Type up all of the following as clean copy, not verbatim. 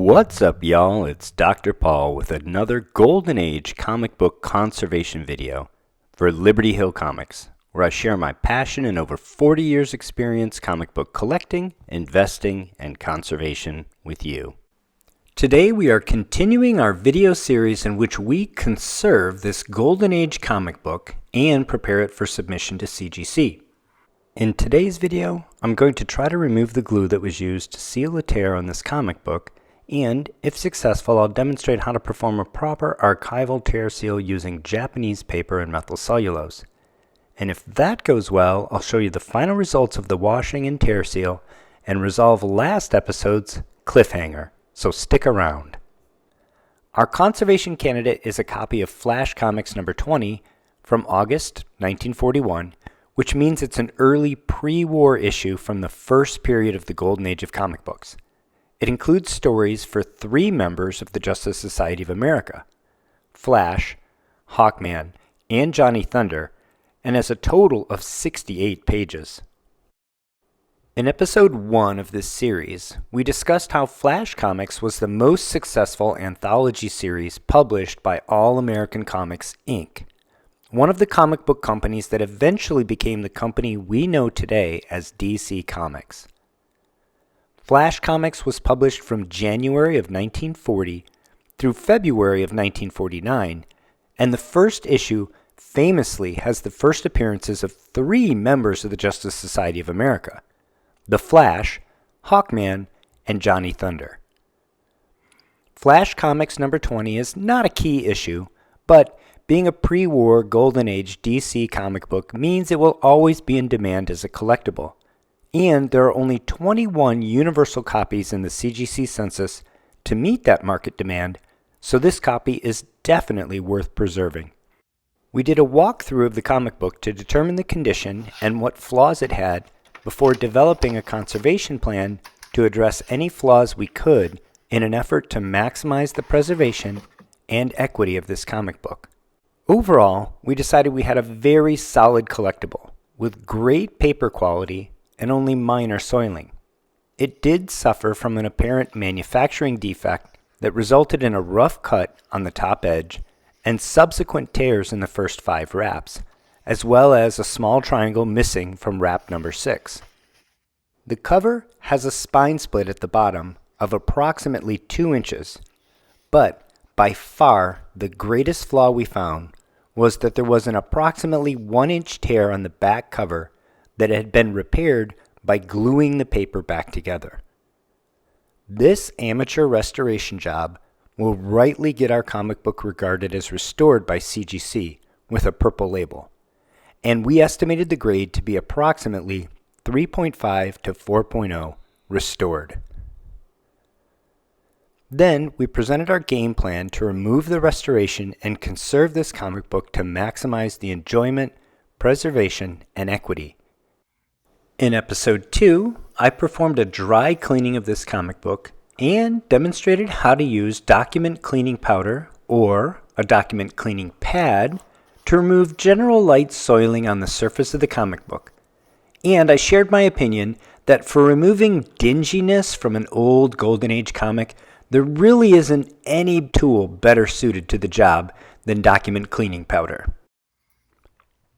What's up, y'all? It's Dr. Paul with another Golden Age comic book conservation video for Liberty Hill Comics, where I share my passion and over 40 years experience comic book collecting, investing, and conservation with you. Today we are continuing our video series in which we conserve this Golden Age comic book and prepare it for submission to CGC. In today's video, I'm going to try to remove the glue that was used to seal a tear on this comic book, and if successful, I'll demonstrate how to perform a proper archival tear seal using Japanese paper and methyl cellulose. And if that goes well, I'll show you the final results of the washing and tear seal and resolve last episode's cliffhanger, so stick around. Our conservation candidate is a copy of Flash Comics number 20 from August 1941, which means it's an early pre-war issue from the first period of the Golden Age of comic books. It includes stories for 3 members of the Justice Society of America, Flash, Hawkman, and Johnny Thunder, and has a total of 68 pages. In episode 1 of this series, we discussed how Flash Comics was the most successful anthology series published by All American Comics, Inc., one of the comic book companies that eventually became the company we know today as DC Comics. Flash Comics was published from January of 1940 through February of 1949, and the first issue famously has the first appearances of 3 members of the Justice Society of America: the Flash, Hawkman, and Johnny Thunder. Flash Comics number 20 is not a key issue, but being a pre-war Golden Age DC comic book means it will always be in demand as a collectible. And there are only 21 universal copies in the CGC census to meet that market demand, so this copy is definitely worth preserving. We did a walkthrough of the comic book to determine the condition and what flaws it had before developing a conservation plan to address any flaws we could in an effort to maximize the preservation and equity of this comic book. Overall, we decided we had a very solid collectible with great paper quality and only minor soiling. It did suffer from an apparent manufacturing defect that resulted in a rough cut on the top edge and subsequent tears in the first 5 wraps, as well as a small triangle missing from wrap number 6. The cover has a spine split at the bottom of approximately 2 inches, but by far the greatest flaw we found was that there was an approximately 1-inch tear on the back cover that had been repaired by gluing the paper back together. This amateur restoration job will rightly get our comic book regarded as restored by CGC with a purple label, and we estimated the grade to be approximately 3.5 to 4.0 restored. Then we presented our game plan to remove the restoration and conserve this comic book to maximize the enjoyment, preservation, and equity. In episode 2, I performed a dry cleaning of this comic book and demonstrated how to use document cleaning powder or a document cleaning pad to remove general light soiling on the surface of the comic book. And I shared my opinion that for removing dinginess from an old Golden Age comic, there really isn't any tool better suited to the job than document cleaning powder.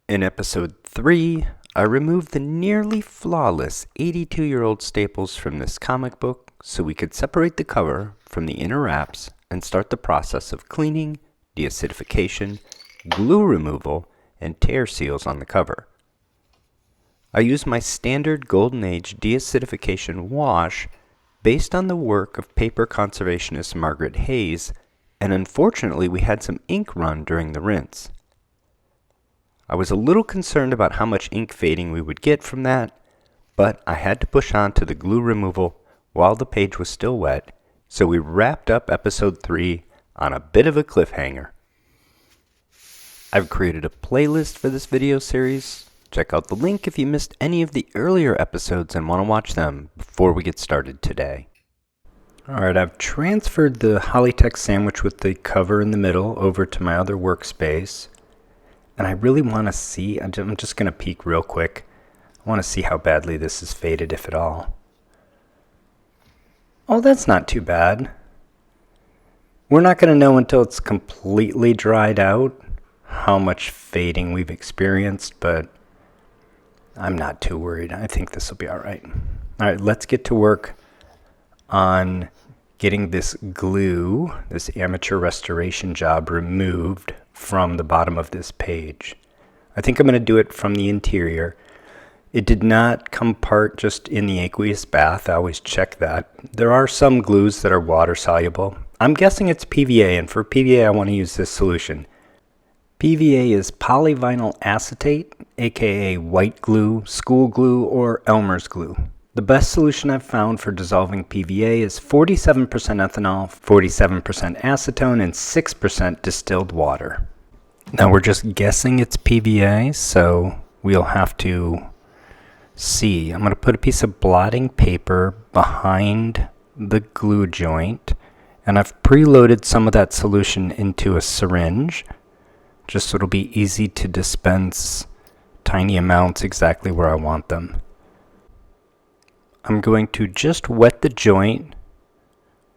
In episode 3, I removed the nearly flawless 82-year-old staples from this comic book so we could separate the cover from the inner wraps and start the process of cleaning, deacidification, glue removal, and tear seals on the cover. I used my standard Golden Age deacidification wash based on the work of paper conservationist Margaret Hayes, and unfortunately we had some ink run during the rinse. I was a little concerned about how much ink fading we would get from that, but I had to push on to the glue removal while the page was still wet, so we wrapped up episode 3 on a bit of a cliffhanger. I've created a playlist for this video series. Check out the link if you missed any of the earlier episodes and want to watch them before we get started today. Alright, I've transferred the Hollytech sandwich with the cover in the middle over to my other workspace. And I really want to see, I'm just going to peek real quick. I want to see how badly this is faded, if at all. Oh, that's not too bad. We're not going to know until it's completely dried out how much fading we've experienced, but I'm not too worried. I think this will be all right. All right, let's get to work on getting this glue, this amateur restoration job, removed from the bottom of this page. I think I'm going to do it from the interior. It did not come apart just in the aqueous bath. I always check that. There are some glues that are water soluble. I'm guessing it's PVA, and for PVA I want to use this solution. PVA is polyvinyl acetate, aka white glue, school glue, or Elmer's glue. The best solution I've found for dissolving PVA is 47% ethanol, 47% acetone, and 6% distilled water. Now we're just guessing it's PVA, so we'll have to see. I'm going to put a piece of blotting paper behind the glue joint, and I've preloaded some of that solution into a syringe, just so it'll be easy to dispense tiny amounts exactly where I want them. I'm going to just wet the joint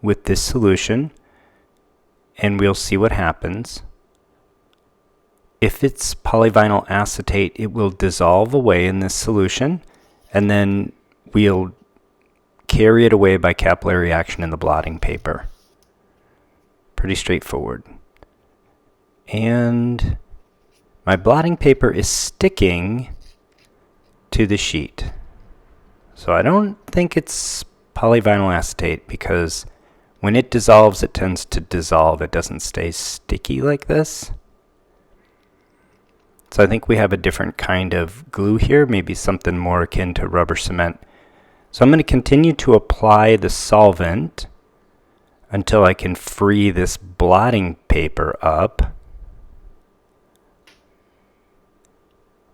with this solution, and we'll see what happens. If it's polyvinyl acetate, it will dissolve away in this solution, and then we'll carry it away by capillary action in the blotting paper. Pretty straightforward. And my blotting paper is sticking to the sheet. So I don't think it's polyvinyl acetate, because when it dissolves, it tends to dissolve. It doesn't stay sticky like this. So I think we have a different kind of glue here, maybe something more akin to rubber cement. So I'm going to continue to apply the solvent until I can free this blotting paper up.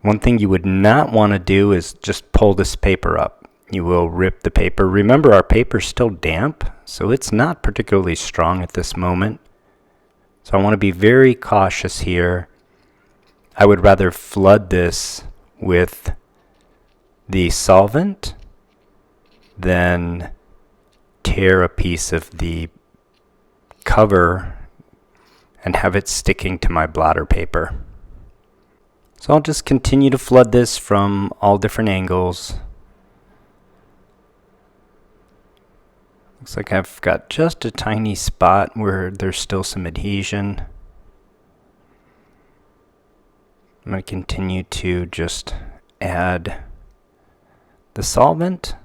One thing you would not want to do is just pull this paper up. You will rip the paper. Remember, our paper's still damp, so it's not particularly strong at this moment. So I want to be very cautious here. I would rather flood this with the solvent than tear a piece of the cover and have it sticking to my blotter paper. So I'll just continue to flood this from all different angles. Looks like I've got just a tiny spot where there's still some adhesion. I'm going to continue to just add the solvent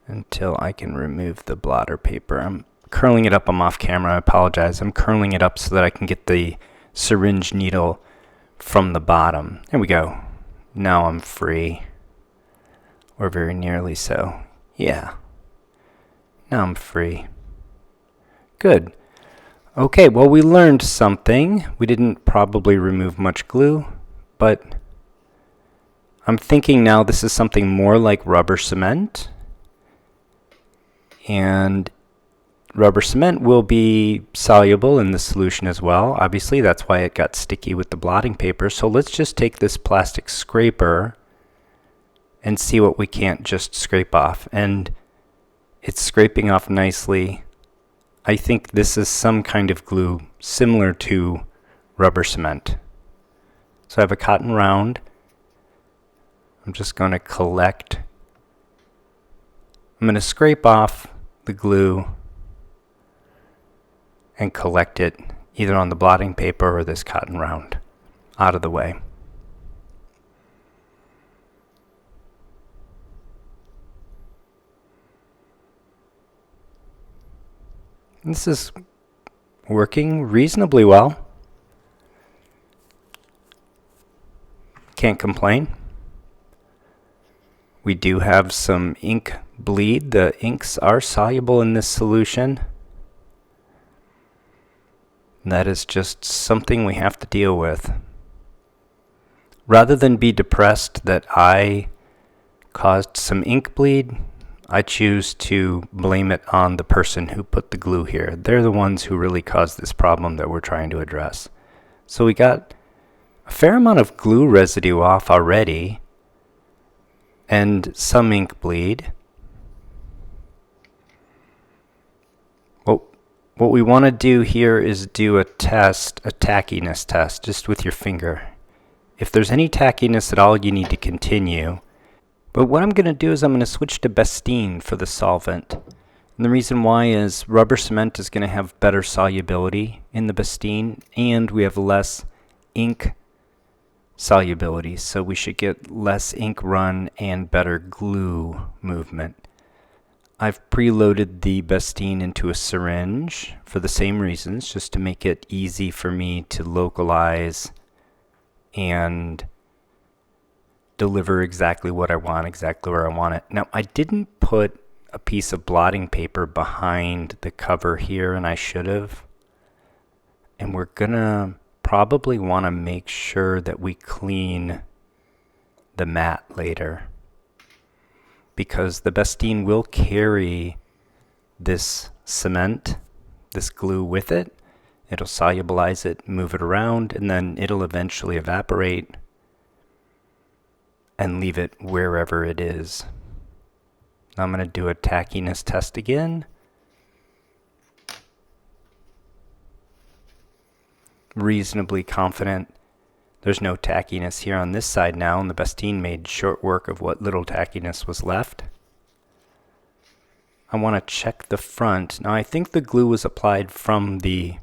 until I can remove the blotter paper. I'm curling it up. I'm off camera. I apologize. I'm curling it up so that I can get the syringe needle from the bottom. There we go. Now I'm free, or very nearly so. Yeah. Now I'm free. Good. Okay, well, we learned something. We didn't probably remove much glue, but I'm thinking now this is something more like rubber cement. And rubber cement will be soluble in the solution as well. Obviously, that's why it got sticky with the blotting paper. So let's just take this plastic scraper and see what we can't just scrape off. And it's scraping off nicely. I think this is some kind of glue similar to rubber cement. So I have a cotton round. I'm just going to collect. I'm going to scrape off the glue and collect it either on the blotting paper or this cotton round out of the way. This is working reasonably well. Can't complain. We do have some ink bleed. The inks are soluble in this solution. That is just something we have to deal with. Rather than be depressed that I caused some ink bleed, I choose to blame it on the person who put the glue here. They're the ones who really caused this problem that we're trying to address. So we got a fair amount of glue residue off already, and some ink bleed. Oh, what we want to do here is do a test, a tackiness test, just with your finger. If there's any tackiness at all, you need to continue. But what I'm going to do is I'm going to switch to Bastine for the solvent. And the reason why is rubber cement is going to have better solubility in the Bastine, and we have less ink solubility, so we should get less ink run and better glue movement. I've preloaded the Bastine into a syringe for the same reasons, just to make it easy for me to localize and deliver exactly what I want, exactly where I want it. Now, I didn't put a piece of blotting paper behind the cover here, and I should have. And we're gonna probably want to make sure that we clean the mat later, because the Bastine will carry this cement, this glue with it. It'll solubilize it, move it around, and then it'll eventually evaporate and leave it wherever it is. Now I'm going to do a tackiness test again. Reasonably confident there's no tackiness here on this side now, and the Bastine made short work of what little tackiness was left. I want to check the front. Now I think the glue was applied from the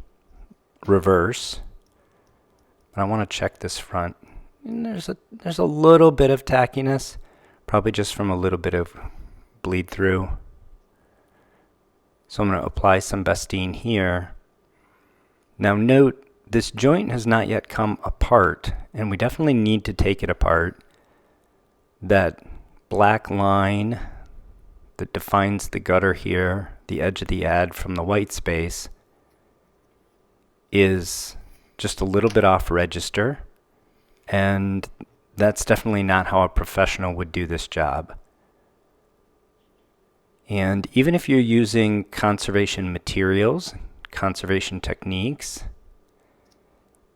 reverse, but I want to check this front. And there's a little bit of tackiness, probably just from a little bit of bleed through. So I'm going to apply some Bastine here. Now note, this joint has not yet come apart, and we definitely need to take it apart. That black line that defines the gutter here, the edge of the ad from the white space, is just a little bit off register, and that's definitely not how a professional would do this job. And even if you're using conservation materials, conservation techniques,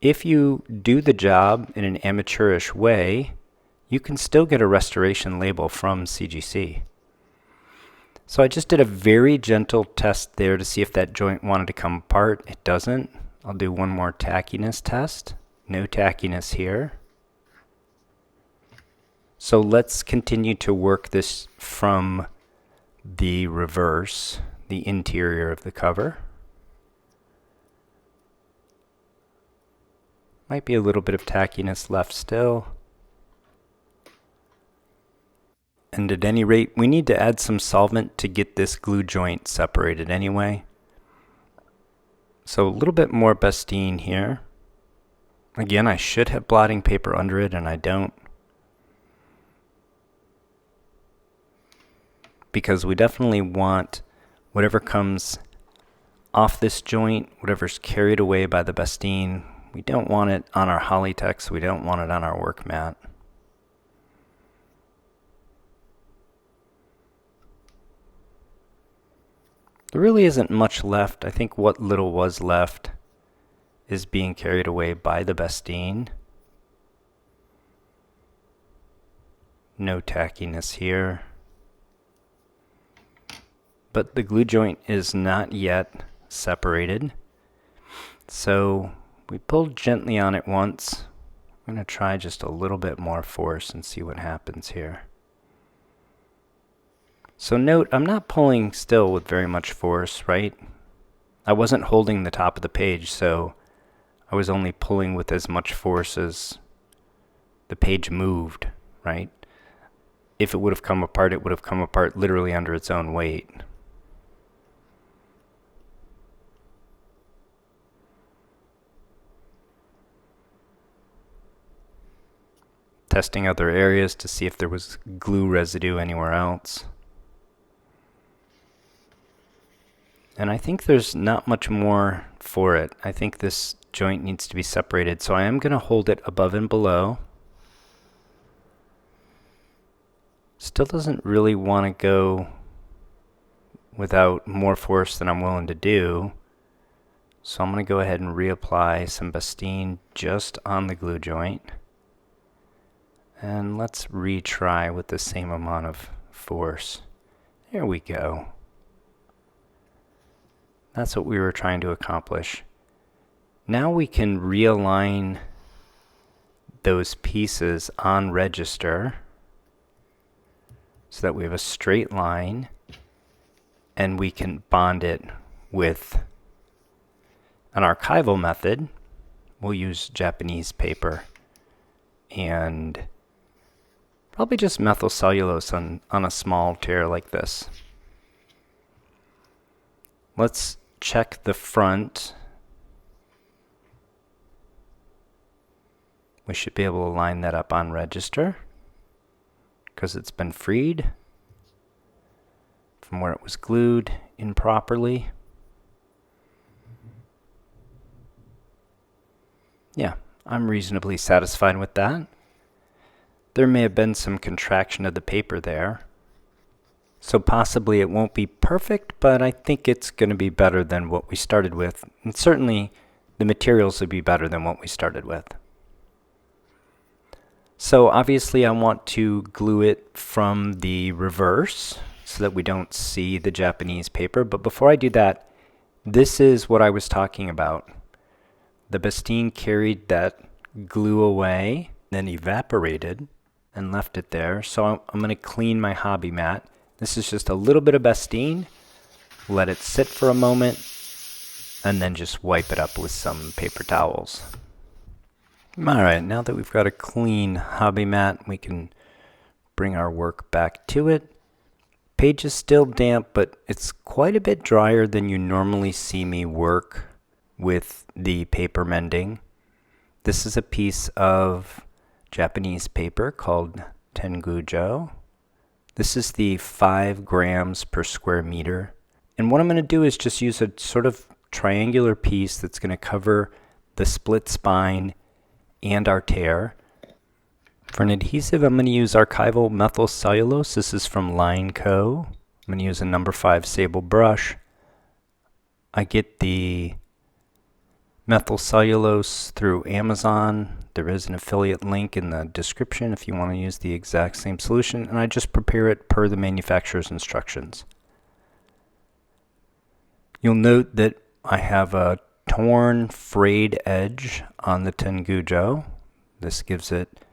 if you do the job in an amateurish way, you can still get a restoration label from CGC. So I just did a very gentle test there to see if that joint wanted to come apart. It doesn't. I'll do one more tackiness test. No tackiness here. So let's continue to work this from the reverse, the interior of the cover. Might be a little bit of tackiness left still. And at any rate, we need to add some solvent to get this glue joint separated anyway. So a little bit more Bastine here. Again, I should have blotting paper under it, and I don't. Because we definitely want whatever comes off this joint, whatever's carried away by the Bastine, we don't want it on our Hollytex, we don't want it on our work mat. There really isn't much left. I think what little was left is being carried away by the Bastine. No tackiness here. But the glue joint is not yet separated. So we pulled gently on it once. I'm going to try just a little bit more force and see what happens here. So note, I'm not pulling still with very much force, right? I wasn't holding the top of the page, so I was only pulling with as much force as the page moved, right? If it would have come apart, it would have come apart literally under its own weight. Testing other areas to see if there was glue residue anywhere else. And I think there's not much more for it. I think this joint needs to be separated, so I am going to hold it above and below. Still doesn't really want to go without more force than I'm willing to do. So I'm going to go ahead and reapply some Bastine just on the glue joint. And let's retry with the same amount of force. There we go. That's what we were trying to accomplish. Now we can realign those pieces on register so that we have a straight line, and we can bond it with an archival method. We'll use Japanese paper and probably just methyl cellulose on a small tear like this. Let's check the front. We should be able to line that up on register because it's been freed from where it was glued improperly. Yeah, I'm reasonably satisfied with that. There may have been some contraction of the paper there, so possibly it won't be perfect, but I think it's going to be better than what we started with. And certainly the materials will be better than what we started with. So obviously I want to glue it from the reverse so that we don't see the Japanese paper. But before I do that, this is what I was talking about. The Bastine carried that glue away, then evaporated and left it there. So I'm going to clean my hobby mat. This is just a little bit of Bastine. Let it sit for a moment, and then just wipe it up with some paper towels. Alright, now that we've got a clean hobby mat, we can bring our work back to it. Page is still damp, but it's quite a bit drier than you normally see me work with the paper mending. This is a piece of Japanese paper called Tengujo. This is the 5 grams per square meter. And what I'm going to do is just use a sort of triangular piece that's going to cover the split spine and our tear. For an adhesive, I'm going to use Archival methyl cellulose. This is from Line Co. I'm going to use a number 5 sable brush. I get the methyl cellulose through Amazon. There is an affiliate link in the description if you want to use the exact same solution, and I just prepare it per the manufacturer's instructions. You'll note that I have a torn, frayed edge on the Tengujo. This gives it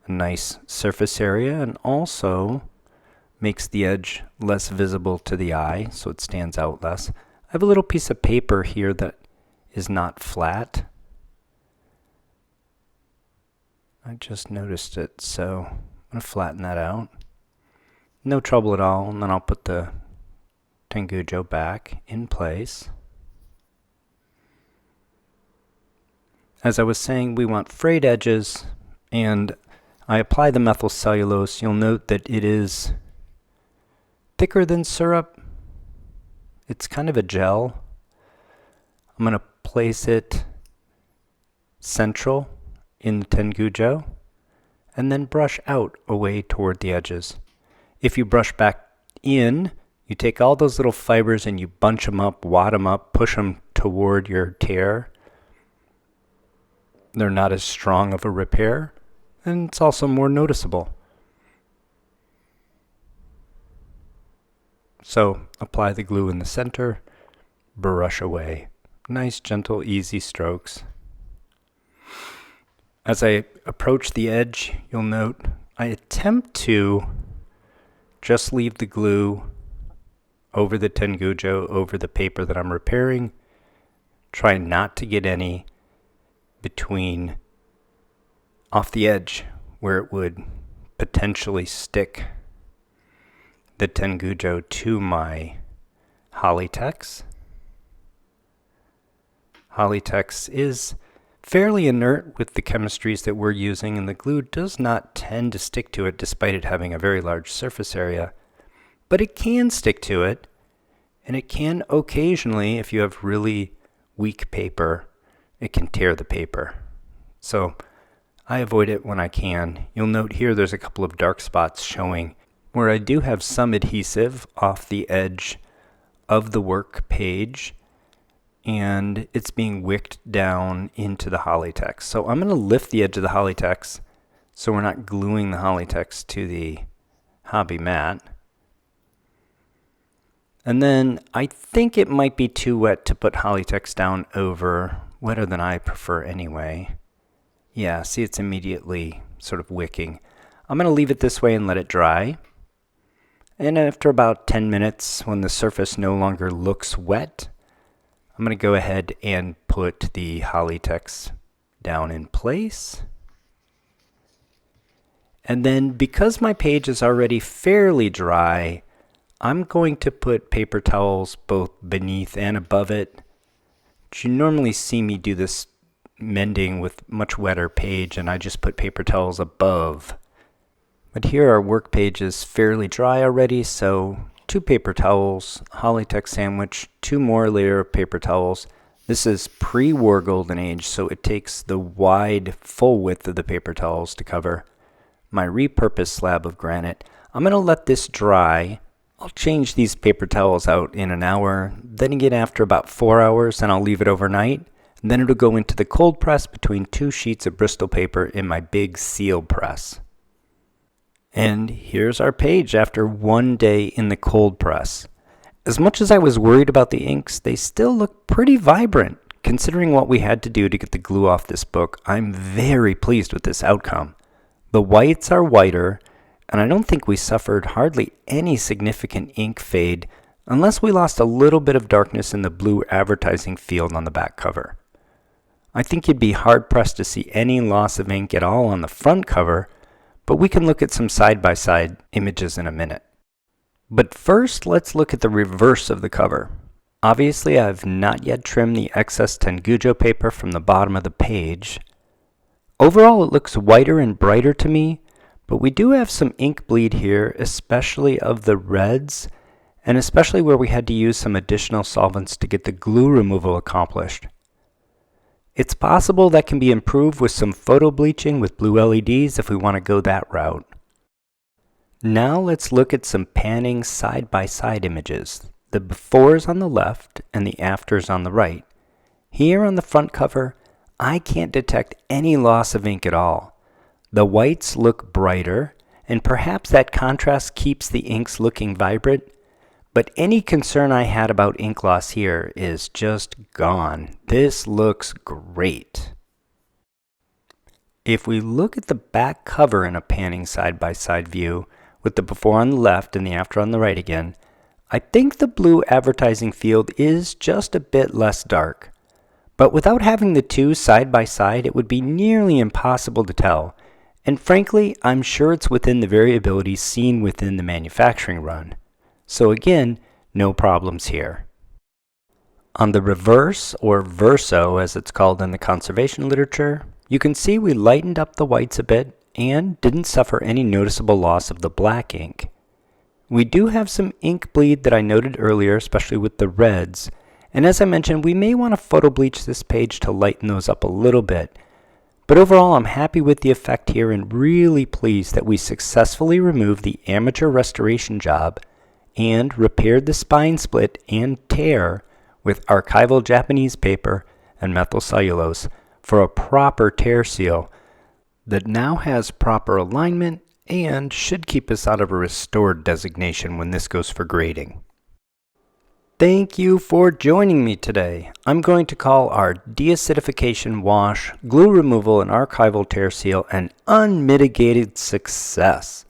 a nice surface area and also makes the edge less visible to the eye, so it stands out less. I have a little piece of paper here that is not flat. I just noticed it, so I'm going to flatten that out. No trouble at all, and then I'll put the Tengujo back in place. As I was saying, we want frayed edges, and I apply the methyl cellulose. You'll note that it is thicker than syrup. It's kind of a gel. I'm going to place it central in the Tengujo and then brush out away toward the edges. If you brush back in, you take all those little fibers and you bunch them up, wad them up, push them toward your tear. They're not as strong of a repair, and it's also more noticeable. So apply the glue in the center, brush away. Nice, gentle, easy strokes. As I approach the edge, you'll note I attempt to just leave the glue over the Tengujo, over the paper that I'm repairing. Try not to get any between off the edge where it would potentially stick the Tengujo to my Hollytex. Hollytex is fairly inert with the chemistries that we're using, and the glue does not tend to stick to it despite it having a very large surface area. But it can stick to it, and it can occasionally, if you have really weak paper, it can tear the paper. So I avoid it when I can. You'll note here there's a couple of dark spots showing where I do have some adhesive off the edge of the work page, and it's being wicked down into the Hollytex. So I'm going to lift the edge of the Hollytex so we're not gluing the Hollytex to the hobby mat. And then I think it might be too wet to put Hollytext down over, wetter than I prefer anyway. Yeah, see, it's immediately sort of wicking. I'm going to leave it this way and let it dry. And after about 10 minutes, when the surface no longer looks wet, I'm going to go ahead and put the Hollytext down in place. And then because my page is already fairly dry, I'm going to put paper towels both beneath and above it. You normally see me do this mending with much wetter page, and I just put paper towels above. But here our work page is fairly dry already, so 2 paper towels, Hollytext sandwich, 2 more layer of paper towels. This is pre-war golden age, so it takes the wide full width of the paper towels to cover my repurposed slab of granite. I'm going to let this dry. I'll change these paper towels out in an hour, then again after about 4 hours, and I'll leave it overnight. And then it'll go into the cold press between 2 sheets of Bristol paper in my big seal press. And here's our page after 1 day in the cold press. As much as I was worried about the inks, they still look pretty vibrant. Considering what we had to do to get the glue off this book, I'm very pleased with this outcome. The whites are whiter, and I don't think we suffered hardly any significant ink fade unless we lost a little bit of darkness in the blue advertising field on the back cover. I think you'd be hard-pressed to see any loss of ink at all on the front cover, but we can look at some side-by-side images in a minute. But first, let's look at the reverse of the cover. Obviously, I've not yet trimmed the excess Tengujo paper from the bottom of the page. Overall, it looks whiter and brighter to me, but we do have some ink bleed here, especially of the reds, and especially where we had to use some additional solvents to get the glue removal accomplished. It's possible that can be improved with some photo bleaching with blue LEDs if we want to go that route. Now let's look at some panning side-by-side images. The befores on the left and the afters on the right. Here on the front cover, I can't detect any loss of ink at all. The whites look brighter, and perhaps that contrast keeps the inks looking vibrant, but any concern I had about ink loss here is just gone. This looks great. If we look at the back cover in a panning side-by-side view, with the before on the left and the after on the right again, I think the blue advertising field is just a bit less dark. But without having the two side by side, it would be nearly impossible to tell. And frankly, I'm sure it's within the variability seen within the manufacturing run. So again, no problems here. On the reverse, or verso as it's called in the conservation literature, you can see we lightened up the whites a bit and didn't suffer any noticeable loss of the black ink. We do have some ink bleed that I noted earlier, especially with the reds. And as I mentioned, we may want to photo bleach this page to lighten those up a little bit. But overall, I'm happy with the effect here and really pleased that we successfully removed the amateur restoration job and repaired the spine split and tear with archival Japanese paper and methyl cellulose for a proper tear seal that now has proper alignment and should keep us out of a restored designation when this goes for grading. Thank you for joining me today. I'm going to call our deacidification wash, glue removal, and archival tear seal an unmitigated success.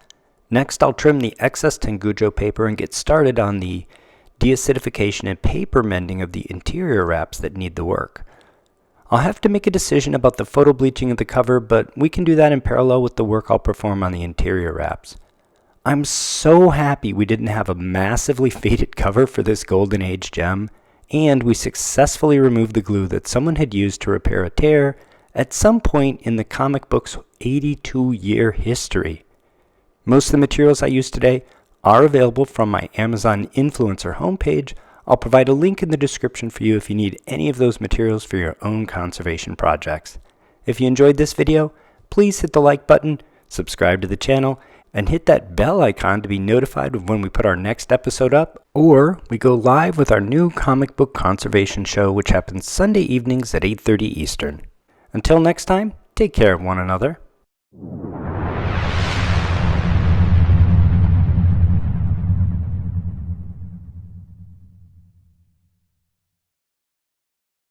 Next, I'll trim the excess Tengujo paper and get started on the deacidification and paper mending of the interior wraps that need the work. I'll have to make a decision about the photo bleaching of the cover, but we can do that in parallel with the work I'll perform on the interior wraps. I'm so happy we didn't have a massively faded cover for this golden age gem, and we successfully removed the glue that someone had used to repair a tear at some point in the comic book's 82-year history. Most of the materials I used today are available from my Amazon influencer homepage. I'll provide a link in the description for you if you need any of those materials for your own conservation projects. If you enjoyed this video, please hit the like button, subscribe to the channel, and hit that bell icon to be notified of when we put our next episode up, or we go live with our new comic book conservation show, which happens Sunday evenings at 8:30 Eastern. Until next time, take care of one another.